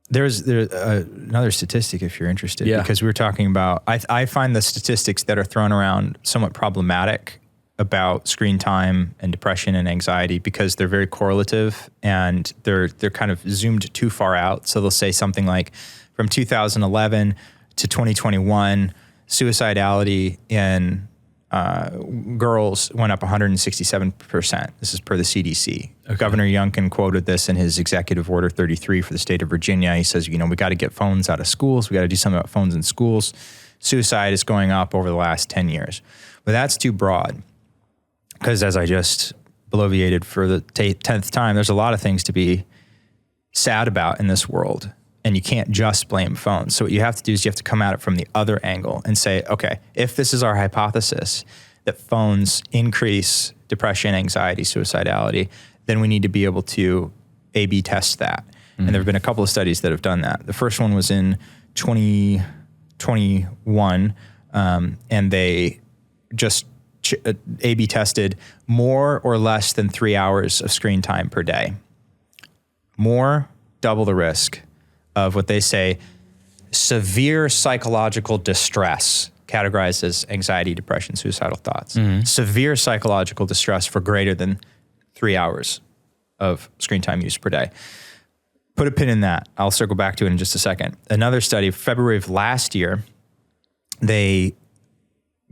There's another statistic if you're interested, because we were talking about, I find the statistics that are thrown around somewhat problematic about screen time and depression and anxiety because they're very correlative and they're kind of zoomed too far out. So they'll say something like from 2011 to 2021, suicidality in girls went up 167%. This is per the CDC. Okay. Governor Youngkin quoted this in his Executive Order 33 for the state of Virginia. He says, we got to get phones out of schools. We got to do something about phones in schools. Suicide is going up over the last 10 years. But that's too broad because, as I just bloviated for the 10th time, there's a lot of things to be sad about in this world. And you can't just blame phones. So what you have to do is you have to come at it from the other angle and say, okay, if this is our hypothesis that phones increase depression, anxiety, suicidality, then we need to be able to A/B test that. Mm-hmm. And there have been a couple of studies that have done that. The first one was in 2021, and they just A/B tested more or less than 3 hours of screen time per day. More, double the risk of what they say severe psychological distress, categorized as anxiety, depression, suicidal thoughts. Mm-hmm. Severe psychological distress for greater than 3 hours of screen time use per day. Put a pin in that. I'll circle back to it in just a second. Another study, February of last year, they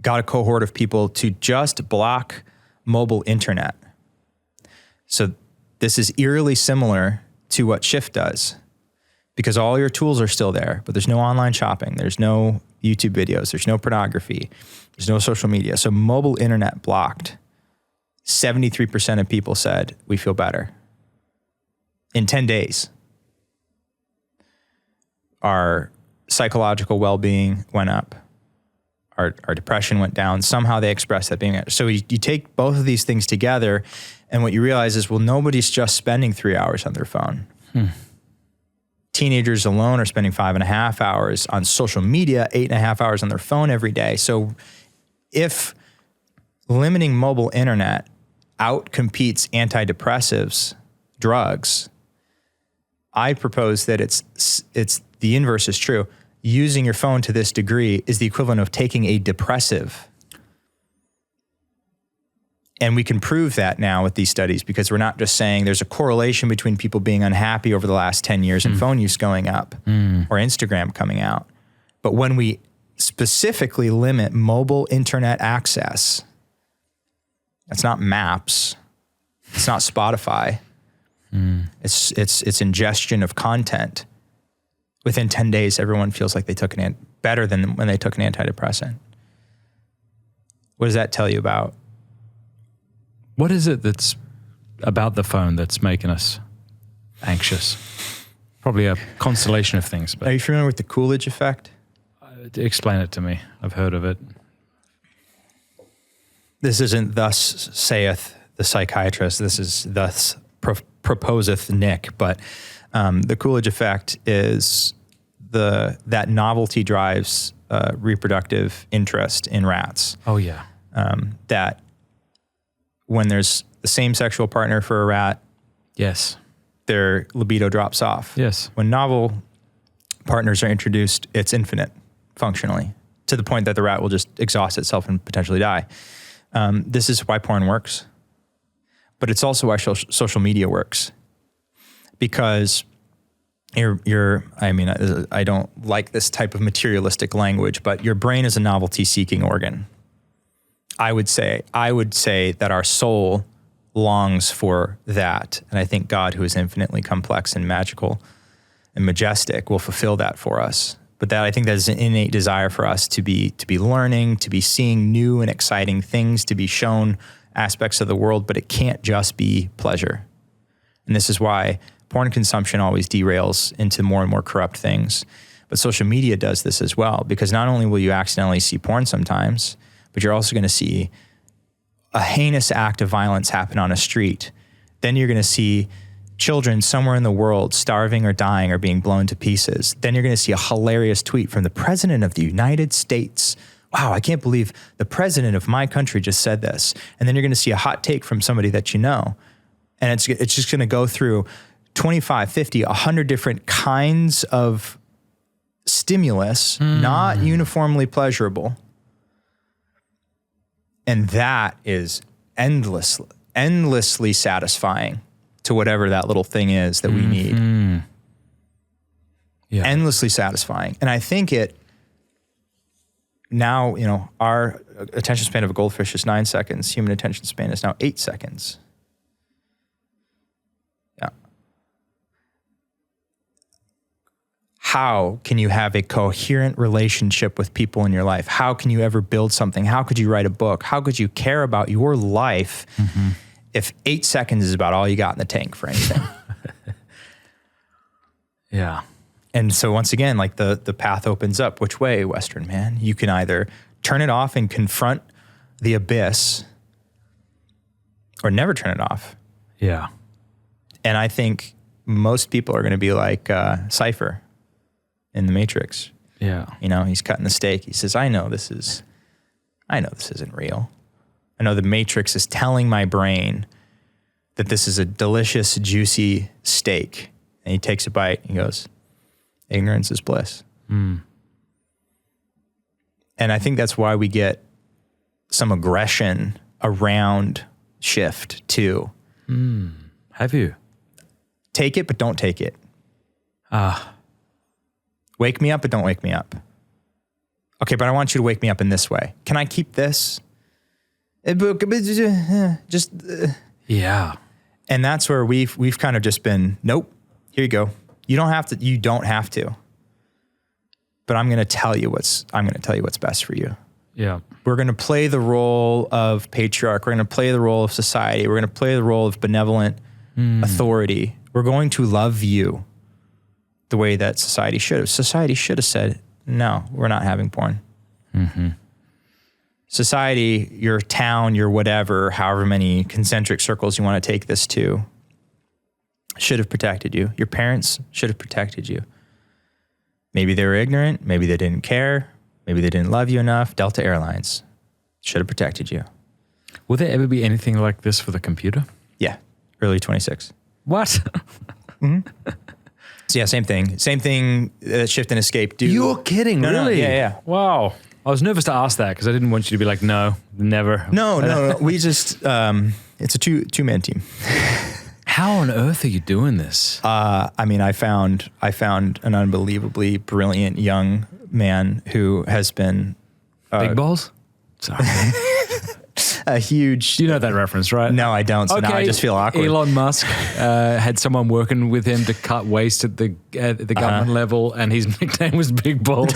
got a cohort of people to just block mobile internet. So this is eerily similar to what Shift does, because all your tools are still there, but there's no online shopping, there's no YouTube videos, there's no pornography, there's no social media. So mobile internet blocked. 73% of people said, we feel better. In 10 days. Our psychological well-being went up. Our depression went down. Somehow they expressed that being. So you take both of these things together, and what you realize is, well, nobody's just spending 3 hours on their phone. Teenagers alone are spending 5.5 hours on social media, 8.5 hours on their phone every day. So if limiting mobile internet outcompetes antidepressives, drugs, I propose that it's the inverse is true. Using your phone to this degree is the equivalent of taking a depressive. And we can prove that now with these studies, because we're not just saying there's a correlation between people being unhappy over the last 10 years and phone use going up or Instagram coming out. But when we specifically limit mobile internet access, it's not maps, it's not Spotify, it's ingestion of content. Within 10 days, everyone feels like they took better than when they took an antidepressant. What does that tell you about? What is it that's about the phone that's making us anxious? Probably a constellation of things. But are you familiar with the Coolidge effect? Explain it to me. I've heard of it. This isn't thus saith the psychiatrist. This is thus proposeth Nick. But the Coolidge effect is that novelty drives reproductive interest in rats. Oh, yeah. That when there's the same sexual partner for a rat, yes, their libido drops off. Yes. When novel partners are introduced, it's infinite functionally, to the point that the rat will just exhaust itself and potentially die. This is why porn works, but it's also why social media works, because I don't like this type of materialistic language, but your brain is a novelty-seeking organ. I would say that our soul longs for that. And I think God, who is infinitely complex and magical and majestic, will fulfill that for us. But I think that is an innate desire for us to be learning, to be seeing new and exciting things, to be shown aspects of the world, but it can't just be pleasure. And this is why porn consumption always derails into more and more corrupt things. But social media does this as well, because not only will you accidentally see porn sometimes, but you're also going to see a heinous act of violence happen on a street. Then you're going to see children somewhere in the world starving or dying or being blown to pieces. Then you're going to see a hilarious tweet from the President of the United States. Wow, I can't believe the president of my country just said this. And then you're going to see a hot take from somebody that you know. And it's just going to go through 25, 50, 100 different kinds of stimulus, not uniformly pleasurable. And that is endlessly satisfying to whatever that little thing is that we need. Yeah. Endlessly satisfying. And I think now, our attention span of a goldfish is 9 seconds. Human attention span is now 8 seconds. Yeah. How can you have a coherent relationship with people in your life? How can you ever build something? How could you write a book? How could you care about your life if 8 seconds is about all you got in the tank for anything? Yeah. And so once again, like the path opens up. Which way, Western man? You can either turn it off and confront the abyss, or never turn it off. Yeah. And I think most people are going to be like Cypher in the Matrix. Yeah. He's cutting the steak. He says, I know this isn't real. I know the Matrix is telling my brain that this is a delicious, juicy steak. And he takes a bite and he goes, ignorance is bliss. And I think that's why we get some aggression around shift too. Have you? Take it, but don't take it. Wake me up, but don't wake me up. Okay, but I want you to wake me up in this way. Can I keep this? Just Yeah. And that's where we've kind of just been, nope, here you go. You don't have to. But I'm going to tell you what's best for you. Yeah. We're going to play the role of patriarch. We're going to play the role of society. We're going to play the role of benevolent authority. We're going to love you the way that society should have. Society should have said, no, we're not having porn. Society, your town, your whatever, however many concentric circles you want to take this to, should have protected you. Your parents should have protected you. Maybe they were ignorant. Maybe they didn't care. Maybe they didn't love you enough. Delta Airlines should have protected you. Will there ever be anything like this for the computer? Yeah. Early 26. What? So yeah, same thing. Same thing that Shift and Escape do. You're kidding, No, really? yeah. Wow. I was nervous to ask that because I didn't want you to be like, no, never. No. We just, it's a two-man team. How on earth are you doing this? I found an unbelievably brilliant young man who has been Big balls? Sorry. a huge. You know that reference, right? No, I don't. So now I just feel awkward. Elon Musk had someone working with him to cut waste at the government level, and his nickname was Big Balls.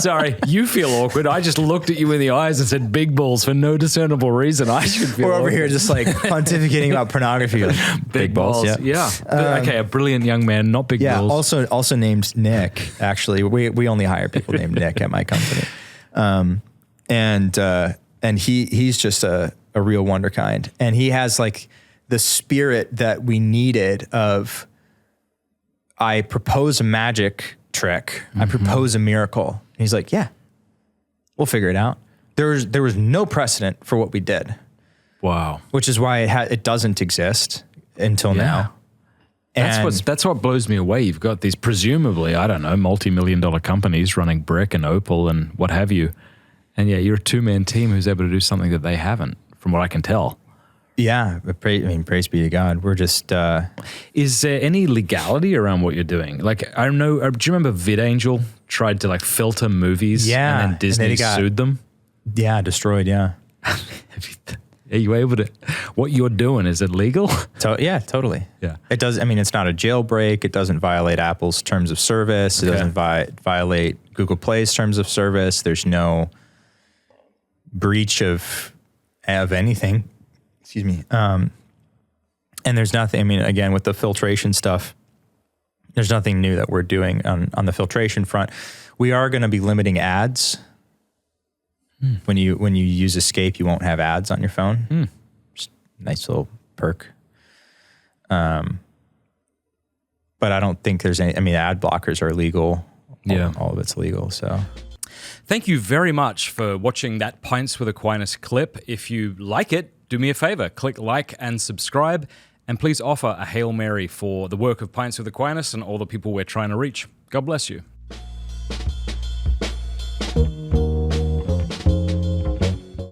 Sorry, you feel awkward. I just looked at you in the eyes and said Big Balls for no discernible reason. I should feel We're over awkward. here just like pontificating about pornography. Like, Big balls. Yeah. Okay, a brilliant young man, not big balls. Also named Nick. Actually, we only hire people named Nick at my company, and he's just a real wonderkind, and he has like the spirit that we needed of. I propose a magic trick. I propose a miracle. And he's like, yeah, we'll figure it out. There was no precedent for what we did. Wow. Which is why it doesn't exist until now. That's what blows me away. You've got these presumably, I don't know, multi-million-dollar companies running Brick and Opal and what have you. And yeah, you're a two-man team who's able to do something that they haven't, from what I can tell. Yeah, praise be to God. We're just... Is there any legality around what you're doing? Like, I don't know, do you remember VidAngel tried to like filter movies and then Disney sued them? Yeah, destroyed, yeah. Are you able to... What you're doing, is it legal? Yeah, totally. Yeah. It does. I mean, it's not a jailbreak. It doesn't violate Apple's terms of service. It doesn't violate Google Play's terms of service. There's no breach of anything. Excuse me. And there's nothing, I mean, again, with the filtration stuff, there's nothing new that we're doing on the filtration front. We are going to be limiting ads. When you use Escape, you won't have ads on your phone. Just nice little perk. But I don't think there's any, I mean, ad blockers are legal. All of it's legal, so. Thank you very much for watching that Pints with Aquinas clip. If you like it, do me a favor, click like and subscribe. And please offer a Hail Mary for the work of Pints with Aquinas and all the people we're trying to reach. God bless you.